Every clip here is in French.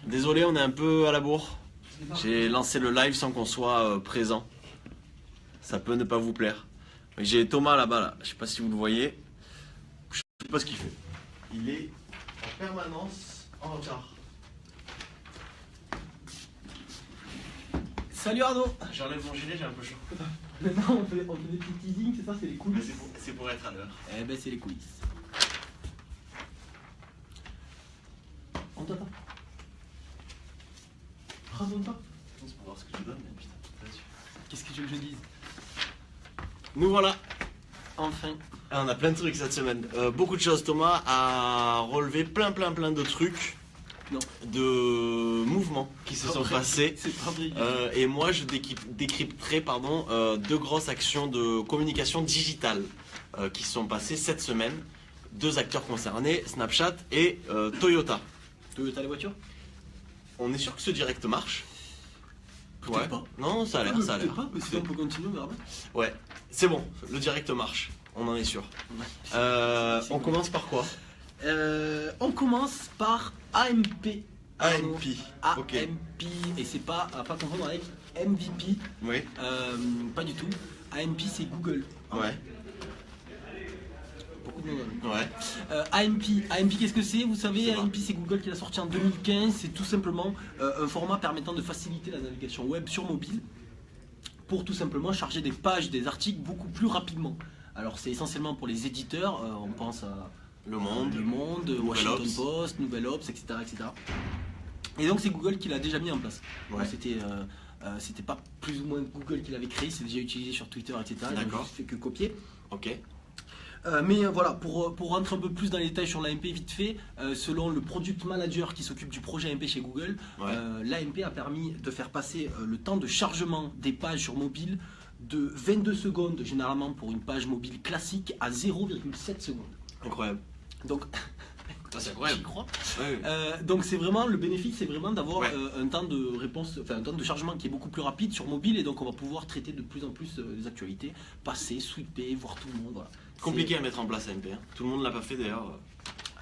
Désolé, on est un peu à la bourre. J'ai lancé le live sans qu'on soit présent. Ça peut ne pas vous plaire. J'ai Thomas là-bas, là. Je sais pas si vous le voyez. Je sais pas ce qu'il fait. Il est en permanence en retard. Salut Arnaud. J'enlève mon gilet, j'ai un peu chaud. Maintenant on fait des petits teasings, c'est ça, c'est les coulisses. C'est pour être à l'heure. Eh ben c'est les coulisses. On t'attend. Raconte-toi. C'est pour voir ce que tu donnes, mais putain, là-dessus. Qu'est-ce que tu veux que je dise? Nous voilà. Enfin. Ah, on a plein de trucs cette semaine. Beaucoup de choses. Thomas a relevé plein de trucs. Non. De mouvements qui se sont passés. C'est pas vrai. Et moi je décrypterai deux grosses actions de communication digitale qui se sont passées cette semaine. Deux acteurs concernés, Snapchat et Toyota. Toyota les voitures? On est sûr que ce direct marche? Peut-être pas. Non, ça a l'air, ça a l'air. Peut-être pas, mais sinon on peut continuer, on verra bien. Ouais, c'est bon, le direct marche, on en est sûr. On commence par quoi? On commence par AMP. AMP. Ok. AMP, et c'est pas à pas confondre avec MVP. Oui. Pas du tout. AMP c'est Google. Ouais. Beaucoup de monde. Ouais. AMP qu'est-ce que c'est? Vous savez, C'est AMP c'est Google qui l'a sorti en 2015. C'est tout simplement un format permettant de faciliter la navigation web sur mobile pour tout simplement charger des pages, des articles beaucoup plus rapidement. Alors c'est essentiellement pour les éditeurs, on pense à Le Monde, Washington Ops. Post, Nouvelle Ops, etc., etc. Et donc c'est Google qui l'a déjà mis en place. Ouais. C'était pas plus ou moins Google qui l'avait créé, c'est déjà utilisé sur Twitter, etc. D'accord. Donc je fais que copier. Ok. Mais voilà, pour rentrer un peu plus dans les détails sur l'AMP vite fait, selon le product manager qui s'occupe du projet AMP chez Google, Ouais. l'AMP a permis de faire passer le temps de chargement des pages sur mobile de 22 secondes généralement pour une page mobile classique à 0,7 secondes. Incroyable. Donc, c'est incroyable. j'y crois. Ouais. Donc c'est vraiment le bénéfice, c'est vraiment d'avoir Ouais. un temps de réponse, enfin un temps de chargement qui est beaucoup plus rapide sur mobile, et donc on va pouvoir traiter de plus en plus les actualités, passer, sweeper, voir tout le monde. Voilà. Compliqué à mettre en place AMP. Hein. Tout le monde l'a pas fait d'ailleurs.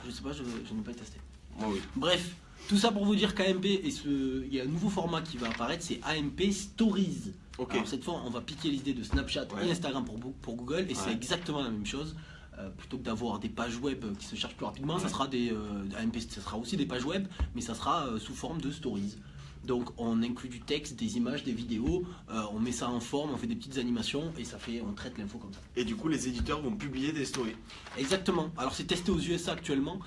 Je sais pas, je n'ai pas testé. Moi oui. Bref, tout ça pour vous dire qu'AMP, il y a un nouveau format qui va apparaître, c'est AMP Stories. Ok. Alors cette fois, on va piquer les idées de Snapchat Ouais. et Instagram pour Google, et c'est Ouais. exactement la même chose. Plutôt que d'avoir des pages web qui se chargent plus rapidement, ça sera AMP, ça sera aussi des pages web, mais ça sera sous forme de stories. Donc on inclut du texte, des images, des vidéos, on met ça en forme, on fait des petites animations et on traite l'info comme ça. Et du coup, les éditeurs vont publier des stories. Exactement. Alors c'est testé aux USA actuellement.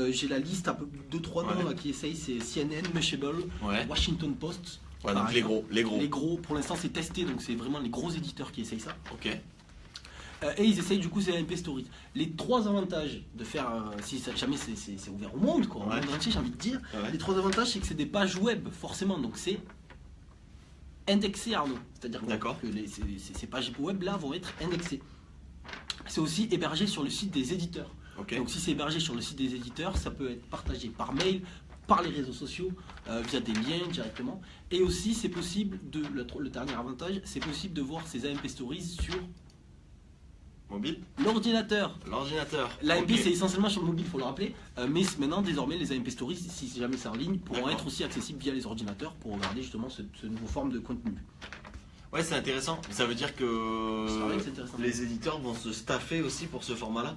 J'ai la liste, un peu 2-3 noms Ouais. là, qui essayent, c'est CNN, Mashable, Ouais. Washington Post. Ouais, par donc les exemple. gros, les gros. Les gros, pour l'instant c'est testé, donc c'est vraiment les gros éditeurs qui essayent ça. Ok. Et ils essayent du coup ces AMP Stories. Les trois avantages de faire, si jamais c'est ouvert au monde, quoi, au Ouais. monde entier, j'ai envie de dire, Ouais. les trois avantages c'est que c'est des pages web, forcément, donc c'est indexé, Arnaud. C'est-à-dire D'accord. que ces pages web là vont être indexées. C'est aussi hébergé sur le site des éditeurs. Ok. Donc si c'est hébergé sur le site des éditeurs, ça peut être partagé par mail, par les réseaux sociaux, via des liens directement. Et aussi c'est possible, le dernier avantage, c'est possible de voir ces AMP Stories sur Mobile. l'ordinateur. L'ordinateur. L'AMP Ok. c'est essentiellement sur le mobile, il faut le rappeler, mais maintenant désormais les AMP Stories, si jamais c'est en ligne, pourront D'accord. être aussi accessibles via les ordinateurs pour regarder justement ce nouveau forme de contenu. Ouais, c'est intéressant. Ça veut dire C'est vrai que que c'est intéressant. les éditeurs vont se staffer aussi pour ce format-là.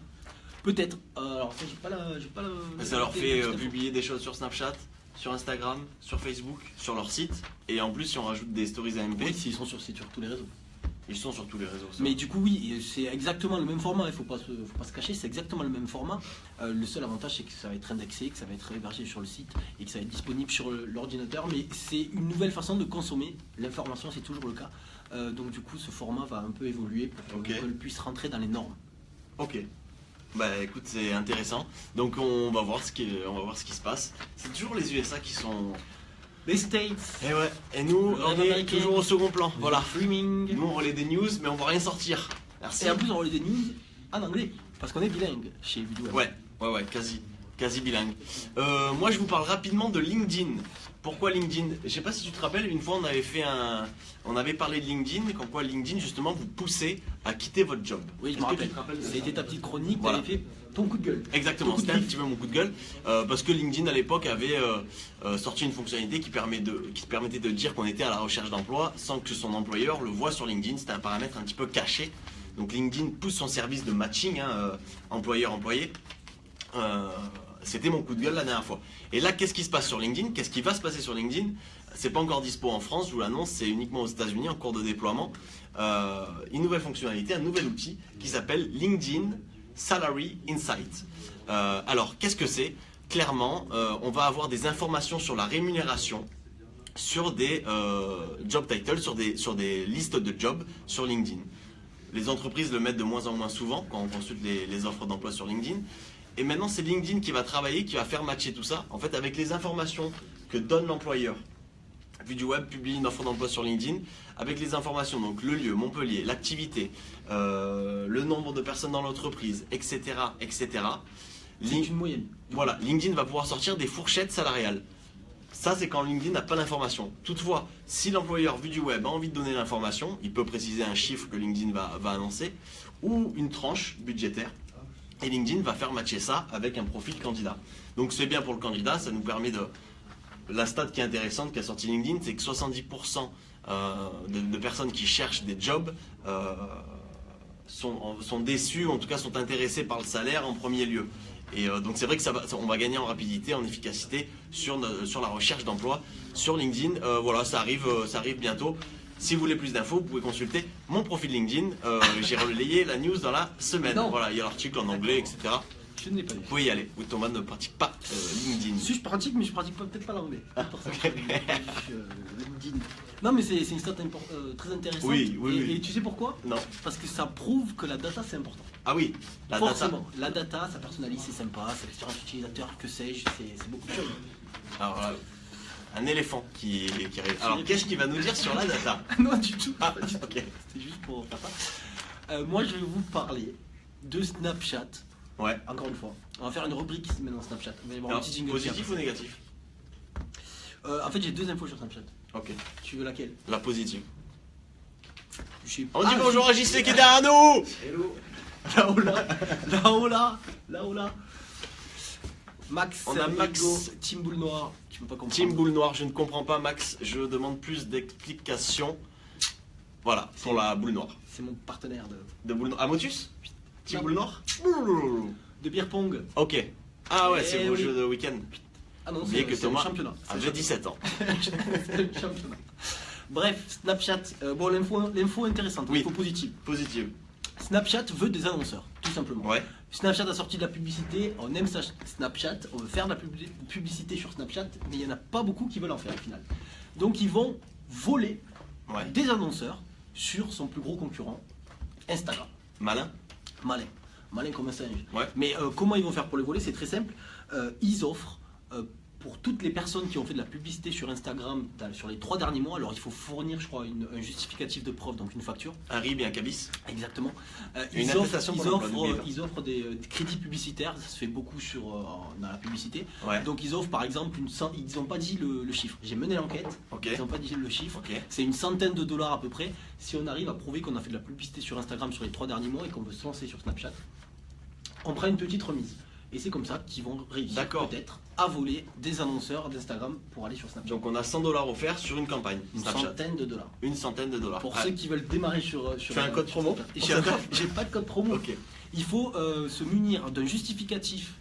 Peut-être, alors ça j'ai pas Ça leur fait publier des choses sur Snapchat, sur Instagram, sur Facebook, sur leur site. Et en plus, si on rajoute des stories AMP, Oui, s'ils sont sur tous les réseaux. ils sont sur tous les réseaux. ça. Mais du coup oui, c'est exactement le même format, il faut pas se cacher, c'est exactement le même format. Le seul avantage c'est que ça va être indexé, que ça va être hébergé sur le site et que ça va être disponible sur l'ordinateur, mais c'est une nouvelle façon de consommer l'information, c'est toujours le cas. Donc du coup ce format va un peu évoluer pour que Ok. Google puisse rentrer dans les normes. Ok. Bah écoute, c'est intéressant. Donc on va voir ce qui se passe. C'est toujours les USA qui sont. Les States, Et ouais. Et nous, Le on rêve est américain. toujours au second plan. Voilà. streaming. Nous, on relaie des news, mais on va rien sortir. Merci. Et en plus on relie des news en anglais, parce qu'on est bilingue chez Vidéo. Ouais, quasi. Quasi bilingue. Moi, je vous parle rapidement de LinkedIn. Pourquoi LinkedIn? Je sais pas si tu te rappelles, une fois on avait parlé de LinkedIn, comme quoi LinkedIn justement vous poussait à quitter votre job. Oui, je me rappelle. C'était ta petite chronique, Voilà. tu avais fait ton coup de gueule. Exactement, Ton coup de c'était un bif. petit peu mon coup de gueule, parce que LinkedIn à l'époque avait sorti une fonctionnalité qui permettait de dire qu'on était à la recherche d'emploi sans que son employeur le voie sur LinkedIn. C'était un paramètre un petit peu caché. Donc LinkedIn pousse son service de matching, employeur-employé. C'était mon coup de gueule la dernière fois. Et là, qu'est-ce qui se passe sur LinkedIn? Qu'est-ce qui va se passer sur LinkedIn? C'est pas encore dispo en France, je vous l'annonce, c'est uniquement aux États-Unis en cours de déploiement. Une nouvelle fonctionnalité, un nouvel outil qui s'appelle LinkedIn Salary Insight. Alors, qu'est-ce que c'est? Clairement, on va avoir des informations sur la rémunération, sur des job titles, sur des listes de jobs sur LinkedIn. Les entreprises le mettent de moins en moins souvent quand on consulte les offres d'emploi sur LinkedIn. Et maintenant, c'est LinkedIn qui va travailler, qui va faire matcher tout ça. En fait, avec les informations que donne l'employeur. ViduWeb publie une offre d'emploi sur LinkedIn avec les informations, donc le lieu, Montpellier, l'activité, le nombre de personnes dans l'entreprise, etc., etc. C'est une moyenne. Voilà, LinkedIn va pouvoir sortir des fourchettes salariales. Ça, c'est quand LinkedIn n'a pas d'information. Toutefois, si l'employeur ViduWeb a envie de donner l'information, il peut préciser un chiffre que LinkedIn va annoncer ou une tranche budgétaire. Et LinkedIn va faire matcher ça avec un profil candidat. Donc c'est bien pour le candidat, ça nous permet de... La stat qui est intéressante qu'a sorti LinkedIn, c'est que 70% de personnes qui cherchent des jobs sont déçues, en tout cas sont intéressées par le salaire en premier lieu. Et donc c'est vrai que on va gagner en rapidité, en efficacité sur la recherche d'emploi sur LinkedIn. Voilà, ça arrive bientôt. Si vous voulez plus d'infos, vous pouvez consulter mon profil LinkedIn. J'ai relayé la news dans la semaine. Non. Voilà, il y a l'article en anglais, etc. Je ne l'ai pas lu. Vous pouvez y aller. Oui, Thomas ne pratique pas LinkedIn. Si je pratique, mais je pratique peut-être pas l'anglais. Pour ça que LinkedIn. Non, mais c'est une stat très intéressante. Oui, oui, et, oui. et tu sais pourquoi? Non. Parce que ça prouve que la data c'est important. Ah oui, la data. Forcément. La data, ça personnalise, c'est sympa, c'est l'expérience utilisateur, que sais-je, c'est beaucoup de choses. Alors voilà, un éléphant qui arrive. Alors qu'est-ce qu'il va nous dire sur la data? Non, du tout. Ah, Pas du tout. ok. C'était juste pour faire ça. Moi, je vais vous parler de Snapchat. Ouais. Encore une fois, on va faire une rubrique maintenant Snapchat. On va y avoir un Alors, petit jingle positif qui ou négatif? En fait, j'ai deux infos sur Snapchat. Ok. Tu veux laquelle? La positive. Je sais On dit Ah, bonjour à JC qui est derrière nous. Hello. Là-haut là, là-haut là, là-haut là. Max, On a Max. Amigo, Team Boule Noire. Tu peux pas comprendre. Team boule noire, je ne comprends pas Max, je demande plus d'explications. Voilà, pour la boule noire. C'est mon partenaire De boule noire. Ah, Motus? Team Non. boule noire? de beer pong. Ok. Ah ouais, Eh c'est vos oui. jeux de week-end. Ah non, Oubliez que c'est le Thomas championnat. C'est le avait 17 ans. C'est le championnat. Bref, Snapchat. Bon, l'info intéressante, Oui. l'info positive. Positive. Snapchat veut des annonceurs, tout simplement. Ouais. Snapchat a sorti de la publicité, on aime Snapchat, on veut faire de la publicité sur Snapchat, mais il n'y en a pas beaucoup qui veulent en faire au final. Donc ils vont voler Ouais. des annonceurs sur son plus gros concurrent, Instagram. Malin. Malin. Malin comme un singe. Ouais. Mais comment ils vont faire pour les voler? C'est très simple. Ils offrent pour toutes les personnes qui ont fait de la publicité sur Instagram sur les 3 derniers mois, alors il faut fournir, je crois, un justificatif de preuve, donc une facture. Un RIB et un cabis. Exactement. Une attestation pour l'emploi, n'oubliez pas. Ils offrent des crédits publicitaires, ça se fait beaucoup dans la publicité. Ouais. Donc ils offrent par exemple, ils n'ont pas dit le chiffre. J'ai mené l'enquête, Ok. ils n'ont pas dit le chiffre. Ok. C'est une centaine de dollars à peu près. Si on arrive à prouver qu'on a fait de la publicité sur Instagram sur les 3 derniers mois et qu'on veut se lancer sur Snapchat, on prend une petite remise. Et c'est comme ça qu'ils vont réussir D'accord. peut-être à voler des annonceurs d'Instagram pour aller sur Snapchat. Donc on a 100 $ offerts sur une campagne. Une Snapchat. centaine de dollars. Une centaine de dollars. Pour Ouais. ceux qui veulent démarrer sur fais un code promo Snapchat. J'ai pas de code promo. Ok. Il faut se munir d'un justificatif,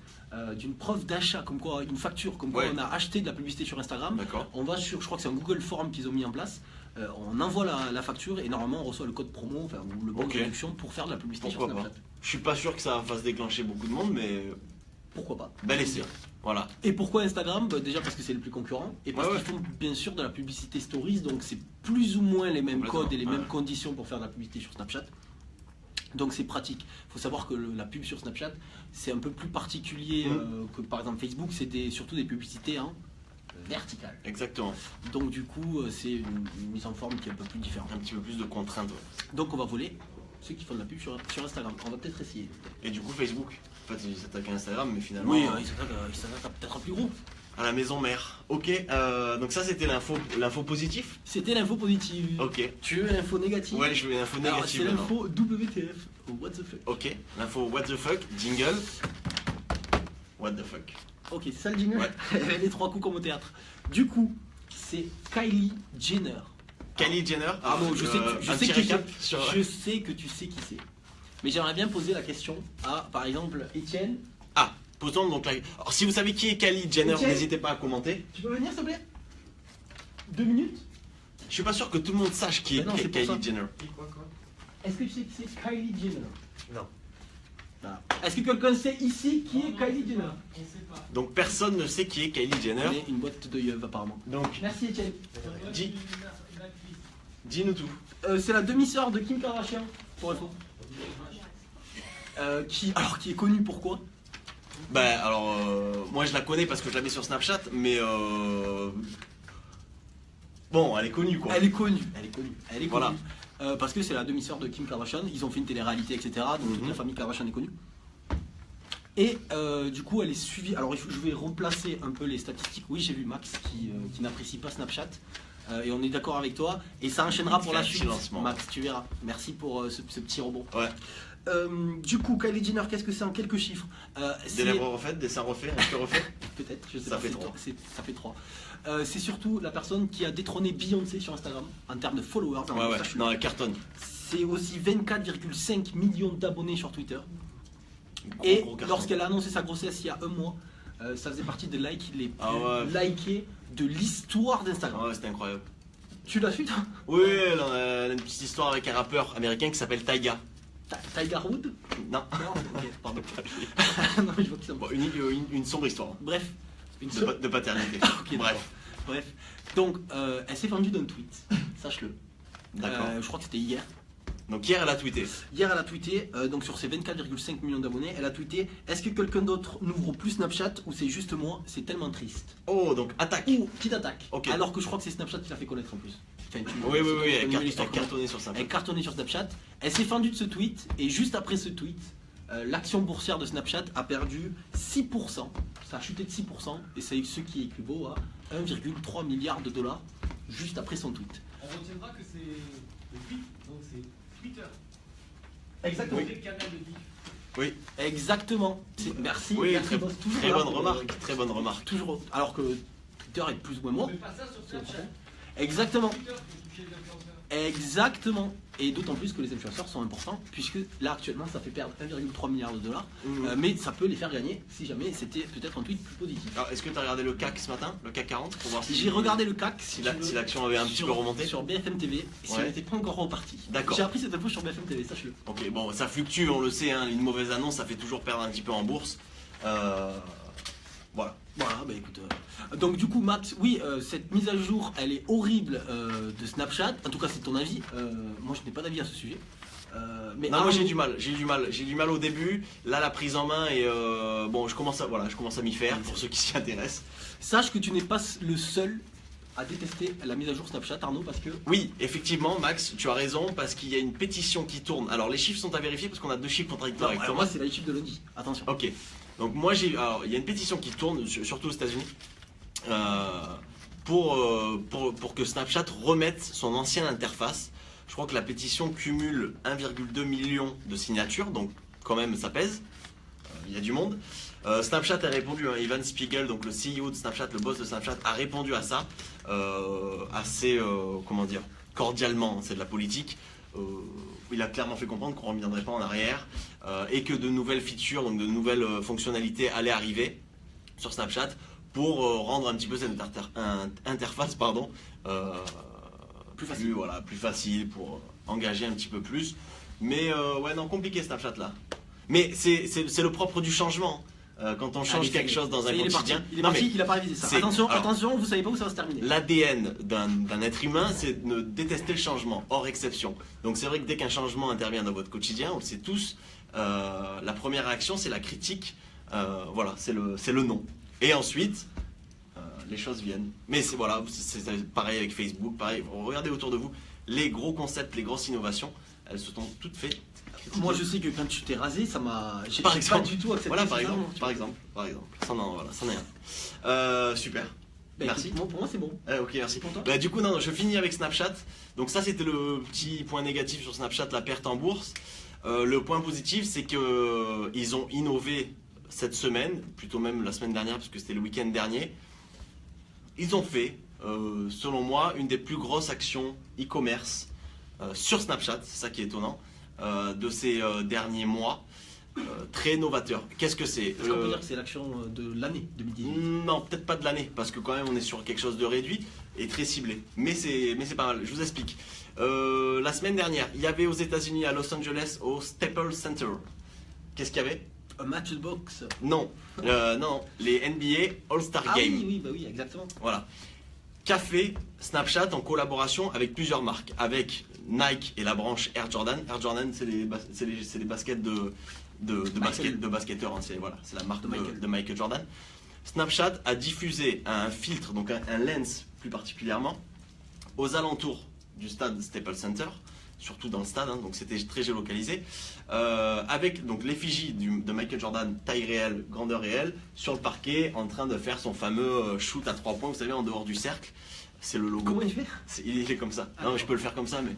d'une preuve d'achat, comme quoi une facture, comme quoi Ouais. on a acheté de la publicité sur Instagram. D'accord. On va sur, je crois que c'est un Google Form qu'ils ont mis en place. On envoie la facture et normalement on reçoit le code promo, enfin ou le bon Ok. de réduction pour faire de la publicité Pourquoi sur pas. Snapchat. Je suis pas sûr que ça fasse déclencher beaucoup de monde, mais Pourquoi pas. bel essai. Voilà. Et pourquoi Instagram? Déjà parce que c'est le plus concurrent et parce Ouais, qu'ils font bien sûr de la publicité stories, donc c'est plus ou moins les mêmes Complètement, codes et les ouais. mêmes conditions pour faire de la publicité sur Snapchat. Donc c'est pratique. Il faut savoir que la pub sur Snapchat, c'est un peu plus particulier que par exemple Facebook, c'est surtout des publicités verticales. Exactement. Donc du coup, c'est une mise en forme qui est un peu plus différente. Un petit peu plus de contraintes. Ouais. Donc on va voler ceux qui font de la pub sur Instagram. On va peut-être essayer. Et du coup Facebook. En fait, ils s'attaquent à Instagram, mais finalement Oui, il s'attaque à peut-être un plus gros. à la maison mère. Ok, donc ça c'était l'info positive. C'était l'info positive. Ok. Tu veux l'info négative? Ouais, je veux l'info Alors, négative c'est maintenant. l'info WTF. What the fuck. Ok, l'info what the fuck, jingle. What the fuck. Ok, c'est ça le jingle. Ouais. Les 3 coups comme au théâtre. Du coup, c'est Kylie Jenner. Kylie Jenner. Ah bon, je sais un que petit tu récap sais, sur. je sais que tu sais qui c'est. Mais j'aimerais bien poser la question à, par exemple, Étienne. Ah, posons donc la. Alors, si vous savez qui est Kylie Jenner, Etienne. n'hésitez pas à commenter. Tu peux venir s'il te plaît 2 minutes. Je suis pas sûr que tout le monde sache qui est, Mais non, qui est c'est pour Kylie ça. Jenner. Est-ce que tu sais qui c'est Kylie Jenner? Non. Voilà. Est-ce que quelqu'un sait ici qui est Kylie Jenner? Donc personne ne sait qui est Kylie Jenner. On est une boîte de yeux apparemment. Donc Merci Étienne. dis-nous tout. C'est la demi-sœur de Kim Kardashian, pour info. Qui est connue pourquoi? Bah alors moi je la connais parce que je la mets sur Snapchat, mais bon elle est connue quoi. Elle est connue. Voilà. Parce que c'est la demi-sœur de Kim Kardashian. Ils ont fait une télé-réalité, etc. Donc toute la famille Kardashian est connue. Et du coup, elle est suivie. Alors, je vais replacer un peu les statistiques. Oui, j'ai vu Max qui n'apprécie pas Snapchat. Et on est d'accord avec toi. Et ça enchaînera pour la suite. Lancement. Max, tu verras. Merci pour ce petit rebond. Ouais. Du coup, Kylie Jenner, qu'est-ce que c'est en quelques chiffres? Des lèvres refaites, des seins refaits, un peu refait. Peut-être, je sais Ça pas. fait trois. Ça fait 3. C'est surtout la personne qui a détrôné Beyoncé sur Instagram en termes de followers. Ouais ouais. Non elle cartonne. C'est aussi 24,5 millions d'abonnés sur Twitter. Gros, Et gros carton. lorsqu'elle a annoncé sa grossesse il y a un mois, ça faisait partie des likes les plus Ah ouais. likés de l'histoire d'Instagram. Ouais c'était incroyable. Tu l'as su toi? Oui, elle a une petite histoire avec un rappeur américain qui s'appelle Tyga. Tiger Wood? Non. Non, ok, pardon. Non, mais je vois que ça me- Bon, une sombre histoire Bref, une de, seule- de paternité. Ok, Bref. Bref, donc elle s'est vendue d'un tweet, sache-le. D'accord. Je crois que c'était hier. Donc hier elle a tweeté. Hier, elle a tweeté, donc sur ses 24,5 millions d'abonnés, elle a tweeté: est-ce que quelqu'un d'autre n'ouvre plus Snapchat ou c'est juste moi? C'est tellement triste. Oh donc attaque. Ou petite attaque. Ok. Alors que je crois que c'est Snapchat qui l'a fait connaître en plus. Enfin, Oui, oui, oui, elle elle a cartonné sur ça. Elle cartonnait sur Snapchat. Elle s'est fendue de ce tweet et juste après ce tweet, l'action boursière de Snapchat a perdu 6%. Ça a chuté de 6% et c'est ce qui équivaut à 1,3 milliard de dollars juste après son tweet. On retiendra que c'est le tweet, donc c'est Twitter. Exactement. Le canal de diff. Oui, Exactement. Merci. oui merci, très, boss. Toujours très là bonne pour- remarque. Très bonne remarque. Toujours. Alors que Twitter est plus ou moins On mort. fait pas ça sur Snapchat. Exactement. Twitter pour toucher les influenceurs. Exactement. Et d'autant plus que les influenceurs sont importants, puisque là actuellement ça fait perdre 1,3 milliard de dollars, mais ça peut les faire gagner si jamais c'était peut-être un tweet plus positif. Alors est-ce que tu as regardé le CAC ce matin, le CAC 40 pour voir si J'ai regardé le CAC si l'action avait un petit peu remonté? sur BFM TV, si Ouais. on n'était pas encore reparti. D'accord. J'ai appris cette info sur BFM TV, sache-le. Ok, bon, ça fluctue, on le sait, hein, une mauvaise annonce, ça fait toujours perdre un petit peu en bourse. Voilà. Voilà, bah écoute. Donc du coup Max, oui, cette mise à jour, elle est horrible de Snapchat. En tout cas, c'est ton avis. Moi, je n'ai pas d'avis à ce sujet. Mais Non, moi Arnaud- j'ai du mal au début. Là, la prise en main et bon, je commence à m'y faire pour ceux qui s'y intéressent. Sache que tu n'es pas le seul à détester la mise à jour Snapchat, Arnaud, parce que Oui, effectivement, Max, tu as raison parce qu'il y a une pétition qui tourne. Alors, les chiffres sont à vérifier parce qu'on a deux chiffres contradictoires. avec alors Thomas. moi, c'est la chiffre de lundi. Attention. Ok. Donc alors, il y a une pétition qui tourne, surtout aux États-Unis, pour que Snapchat remette son ancienne interface. Je crois que la pétition cumule 1,2 million de signatures, donc quand même ça pèse. Il y a du monde. Snapchat a répondu, hein, Evan Spiegel, donc le CEO de Snapchat, le boss de Snapchat, a répondu à ça assez, comment dire, cordialement. C'est de la politique. Il a clairement fait comprendre qu'on ne reviendrait pas en arrière et que de nouvelles features, donc de nouvelles fonctionnalités allaient arriver sur Snapchat pour rendre un petit peu cette interface plus facile pour engager un petit peu plus. Mais ouais, non, compliqué Snapchat là. Mais c'est le propre du changement. Quand on change quelque chose dans un quotidien. Il est Non, parti, mais il a pas révisé ça. c'est- Attention, alors- attention, vous savez pas où ça va se terminer. l'ADN d'un être humain, c'est de détester le changement, hors exception. Donc c'est vrai que dès qu'un changement intervient dans votre quotidien, on le sait tous, la première réaction c'est la critique, voilà, c'est le non. Et ensuite, les choses viennent. Mais c'est pareil avec Facebook, pareil, regardez autour de vous, les gros concepts, les grosses innovations, elles se sont toutes faites. Moi, je sais que quand tu t'es rasé, ça m'a. J'ai Par pas exemple. du tout accepté. Voilà, ça, par exemple, tu par vois. exemple, par exemple. C'en est un. Super. Bah, Merci. écoute, pour moi, c'est bon. Ok, merci. Pour toi Bah, du coup, non, je finis avec Snapchat. Donc ça, c'était le petit point négatif sur Snapchat, la perte en bourse. Le point positif, c'est que ils ont innové cette semaine, plutôt même la semaine dernière, parce que c'était le week-end dernier. Ils ont fait, selon moi, une des plus grosses actions e-commerce sur Snapchat, c'est ça qui est étonnant, de ces derniers mois. Très novateur. Qu'est-ce que c'est? Est-ce qu'on peut dire que c'est l'action de l'année 2018? Non, peut-être pas de l'année, parce que quand même on est sur quelque chose de réduit et très ciblé. Mais c'est pas mal, je vous explique. La semaine dernière, il y avait aux États-Unis, à Los Angeles, au Staples Center. Qu'est-ce qu'il y avait? Un match de boxe. Non, non, les NBA All-Star Ah Game. oui, oui, bah oui, exactement. Voilà. Qu'a fait Snapchat en collaboration avec plusieurs marques, avec Nike et la branche Air Jordan. Air Jordan, c'est les baskets de basketteurs, hein, c'est la marque de Michael Jordan. Snapchat a diffusé un filtre, donc un lens plus particulièrement, aux alentours du stade Staples Center, surtout dans le stade, hein, donc c'était très géolocalisé, avec donc l'effigie de Michael Jordan, taille réelle, grandeur réelle, sur le parquet, en train de faire son fameux shoot à 3 points, vous savez, en dehors du cercle. C'est le logo. Comment il fait? Il est comme ça. Ah, non, mais je peux le faire comme ça, mais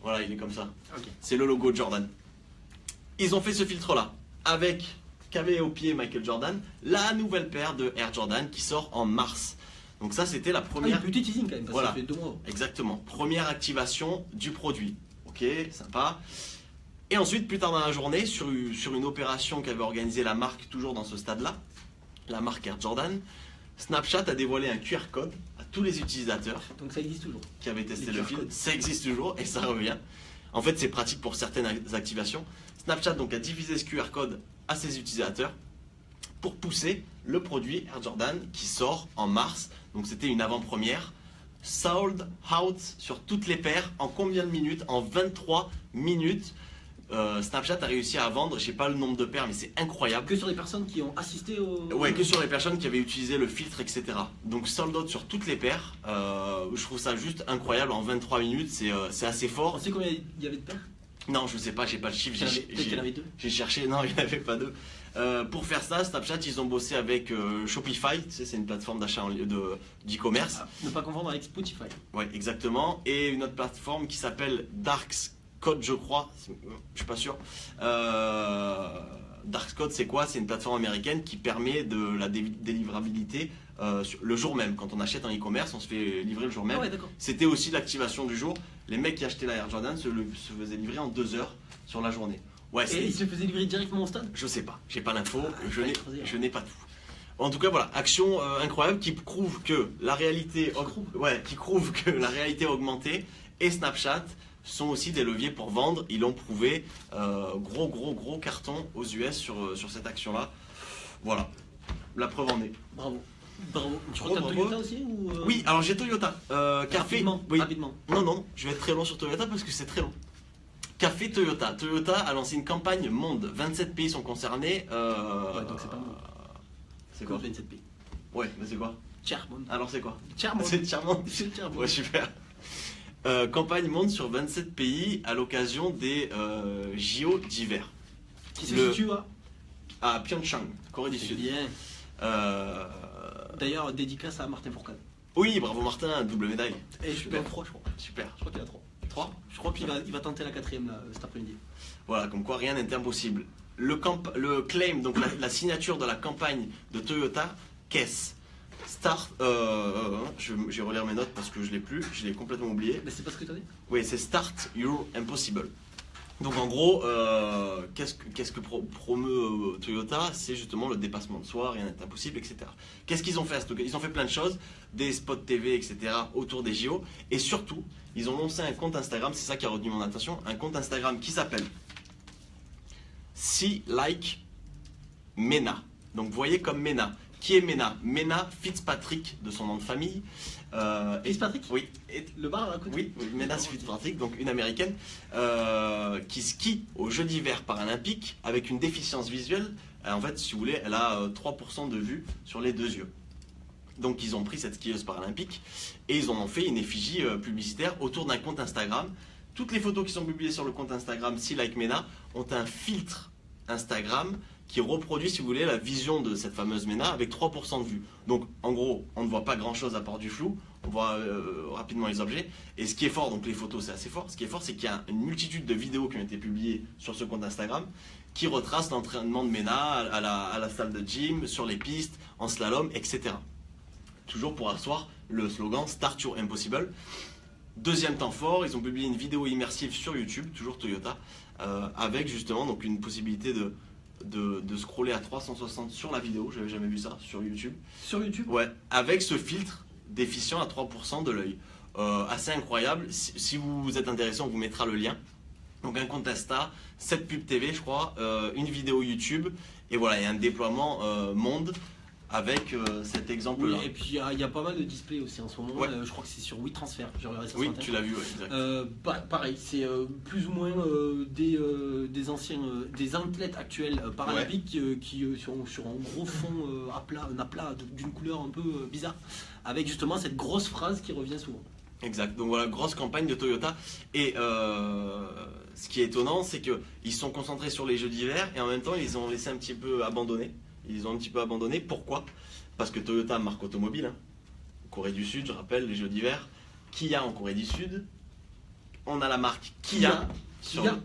voilà, il est comme ça. Ok. C'est le logo de Jordan. Ils ont fait ce filtre-là, avec qu'avait au pied Michael Jordan, la nouvelle paire de Air Jordan qui sort en mars. Donc ça, c'était la Ah, première... petit teasing quand même, parce Voilà. que ça fait 2 mois. Exactement. Première activation du produit. Ok, sympa. Et ensuite, plus tard dans la journée, sur une opération qu'avait organisée la marque, toujours dans ce stade-là, la marque Air Jordan, Snapchat a dévoilé un QR code à tous les utilisateurs Donc ça existe toujours. qui avaient testé Les le QR film. codes. Ça existe toujours et ça revient. En fait, c'est pratique pour certaines activations. Snapchat donc a diffusé ce QR code à ses utilisateurs pour pousser le produit Air Jordan qui sort en mars. Donc c'était une avant-première. Sold out sur toutes les paires en combien de minutes? En 23 minutes. Snapchat a réussi à vendre, je sais pas le nombre de paires, mais c'est incroyable. Que sur les personnes qui ont assisté au. Ouais, que sur les personnes qui avaient utilisé le filtre, etc. Donc sold out sur toutes les paires. Je trouve ça juste incroyable en 23 minutes, c'est assez On fort. sait combien il y avait de paires? Non, je sais pas, j'ai pas le chiffre. Peut-être qu'il y en avait 2. J'ai cherché, non, il n'y en avait pas deux. Pour faire ça, Snapchat, ils ont bossé avec Shopify, tu sais, c'est une plateforme d'achat d'e-commerce. Ne pas confondre avec Spotify. Ouais, exactement. Et une autre plateforme qui s'appelle Darkscode, je crois. Je suis pas sûr. Darkscode, c'est quoi? C'est une plateforme américaine qui permet de la délivrabilité le jour même. Quand on achète en e-commerce, on se fait livrer le jour même. Ah ouais, d'accord. C'était aussi l'activation du jour. Les mecs qui achetaient la Air Jordan se faisaient livrer en 2 heures sur la journée. Ouais, Et il se faisait livrer directement au stade? je sais pas, j'ai pas l'info, Ah, je fallait creuser, hein. n'ai pas tout. En tout cas, voilà, action incroyable qui prouve que la réalité, qui prouve que la réalité augmentée et Snapchat sont aussi des leviers pour vendre. Ils l'ont prouvé, gros carton aux US sur cette action-là. Voilà, la preuve en est. Bravo. Bravo. Tu Bravo, crois que t'as bravo. Toyota aussi ou Oui, alors j'ai Toyota. Café. Rapidement, Oui. rapidement. Non, je vais être très long sur Toyota parce que c'est très long. Café Toyota. Toyota a lancé une campagne monde. 27 pays sont concernés. Ouais, donc c'est pas monde. C'est quoi? 27 pays. Ouais, mais c'est quoi? Charmond. Alors c'est quoi? Charmond. C'est Charmant. C'est Charmond. Ouais, super. Campagne monde sur 27 pays à l'occasion des JO d'hiver. Qui se Le- situe À Pyeongchang, Corée du C'est Sud. bien. Euh, D'ailleurs, dédicace à Martin Fourcade. Oui, bravo Martin, double médaille. Et je suis Super. dans 3, je crois. Super. Je crois qu'il a 3. 3. Je crois qu'il va tenter la 4ème là, cet après-midi. Voilà, comme quoi rien n'est impossible. Le claim, donc la signature de la campagne de Toyota, qu'est-ce? Start. Je vais relire mes notes parce que je l'ai complètement oublié. Mais c'est pas ce que tu as dit? Oui, c'est Start Your Impossible. Donc en gros, qu'est-ce que promeut Toyota? C'est justement le dépassement de soi, rien n'est impossible, etc. Qu'est-ce qu'ils ont fait? Ils ont fait plein de choses, des spots TV, etc. autour des JO. Et surtout, ils ont lancé un compte Instagram, c'est ça qui a retenu mon attention, un compte Instagram qui s'appelle See Like Mena. Donc vous voyez comme Mena. Qui est Mena? Mena Fitzpatrick, de son nom de famille. Fitzpatrick? Oui. Et- Le bar à côté? oui, Mena Fitzpatrick, donc une américaine, qui skie aux Jeux d'hiver paralympiques avec une déficience visuelle. En fait, si vous voulez, elle a 3% de vue sur les 2 yeux. Donc ils ont pris cette skieuse paralympique et ils en ont fait une effigie publicitaire autour d'un compte Instagram toutes les photos qui sont publiées sur le compte Instagram Si Like Mena ont un filtre Instagram qui reproduit, si vous voulez, la vision de cette fameuse Mena avec 3% de vue. Donc en gros, on ne voit pas grand chose à part du flou, on voit rapidement les objets. Et ce qui est fort, donc les photos c'est assez fort, ce qui est fort c'est qu'il y a une multitude de vidéos qui ont été publiées sur ce compte Instagram qui retracent l'entraînement de Mena à la salle de gym, sur les pistes, en slalom, etc. Toujours pour asseoir le slogan Start Your Impossible. Deuxième temps fort, ils ont publié une vidéo immersive sur YouTube, toujours Toyota, avec justement donc une possibilité de scroller à 360 sur la vidéo, j'avais jamais vu ça sur YouTube. Sur YouTube? Ouais, avec ce filtre déficient à 3% de l'œil. Assez incroyable, si vous êtes intéressé, on vous mettra le lien. Donc un compte Insta, 7 pubs TV je crois, une vidéo YouTube, et voilà, il y a un déploiement monde avec cet exemple-là. Oui, et puis il y a pas mal de displays aussi en ce moment. Ouais. Je crois que c'est sur WeTransfer. J'ai regardé ça Oui, ce matin. tu l'as vu, ouais, exact. Pareil, c'est plus ou moins des anciens, des athlètes actuels paralympiques qui sont sur un gros fond un aplat d'une couleur un peu bizarre, avec justement cette grosse phrase qui revient souvent. Exact, donc voilà, grosse campagne de Toyota. Et ce qui est étonnant, c'est qu'ils sont concentrés sur les jeux d'hiver et en même temps, ils ont laissé un petit peu abandonner. Ils ont un petit peu abandonné. Pourquoi? Parce que Toyota, marque automobile, hein. Corée du Sud, je rappelle, les jeux d'hiver. Kia en Corée du Sud. On a la marque Kia.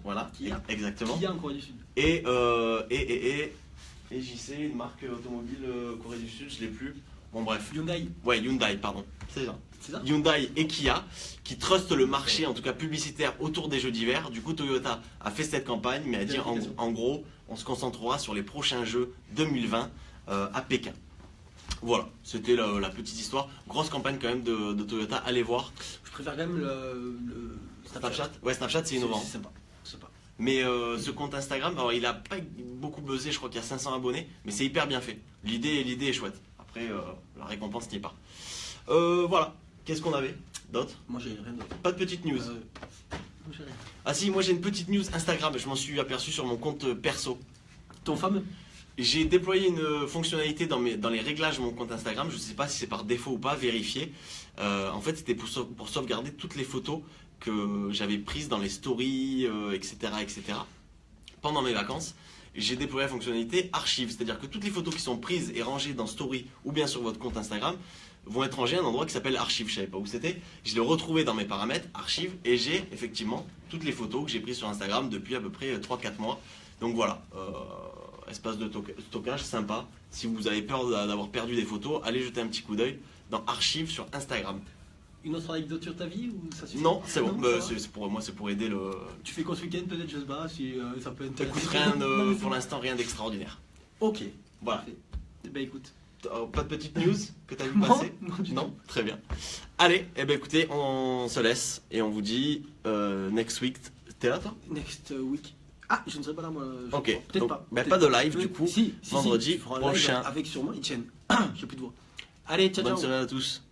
Voilà, Kia. exactement. Kia en Corée du Sud. Et JC, une marque automobile Corée du Sud, je l'ai plus. Bon bref. Hyundai. Ouais, Hyundai, pardon. C'est ça. C'est ça? Hyundai et Kia qui trustent le marché, en tout cas publicitaire, autour des jeux d'hiver. Du coup, Toyota a fait cette campagne, mais a dit en gros, on se concentrera sur les prochains jeux 2020 à Pékin. Voilà, c'était la petite histoire. Grosse campagne quand même de Toyota, allez voir. Je préfère quand même le Snapchat. Ouais, Snapchat c'est innovant. C'est sympa. Sympa. Mais ce compte Instagram, alors il a pas beaucoup buzzé, je crois qu'il y a 500 abonnés, mais c'est hyper bien fait. L'idée est chouette. Après, la récompense n'y est pas. Voilà, qu'est-ce qu'on avait d'autre? Moi j'ai rien d'autre. Pas de petite news. Moi, j'ai rien. Ah si, moi j'ai une petite news Instagram, je m'en suis aperçu sur mon compte perso. Ton fameux? J'ai déployé une fonctionnalité dans les réglages de mon compte Instagram, je ne sais pas si c'est par défaut ou pas, vérifier. En fait c'était pour sauvegarder toutes les photos que j'avais prises dans les stories, etc., etc. pendant mes vacances. J'ai déployé la fonctionnalité archive, c'est-à-dire que toutes les photos qui sont prises et rangées dans story ou bien sur votre compte Instagram vont être rangées à un endroit qui s'appelle archive, je savais pas où c'était. Je l'ai retrouvé dans mes paramètres, archive, et j'ai effectivement toutes les photos que j'ai prises sur Instagram depuis à peu près 3-4 mois. Donc voilà, espace de stockage sympa. Si vous avez peur d'avoir perdu des photos, allez jeter un petit coup d'œil dans archive sur Instagram. Une autre anecdote sur ta vie ou ça suffit? Non, c'est bon, Non, bah, ça va. c'est pour moi, c'est pour aider le... Tu fais quoi ce week-end peut-être, je sais pas, si ça peut intéresser. Écoute, rien de, pour l'instant, rien d'extraordinaire. Ok, Voilà. parfait. Eh ben écoute. Pas de petite news que tu as vu Non, passer? non, du tout. Très bien. Allez, eh ben écoutez, on se laisse et on vous dit next week. T'es là toi? Next week. Ah, je ne serai pas là moi. Ok, crois. Peut-être donc, pas. bah, Peut-être pas de live, du coup. Si, vendredi je ferai un live prochain. avec sûrement Etienne. J'ai plus de voix. Allez, ciao, Bonne ciao. semaine à tous.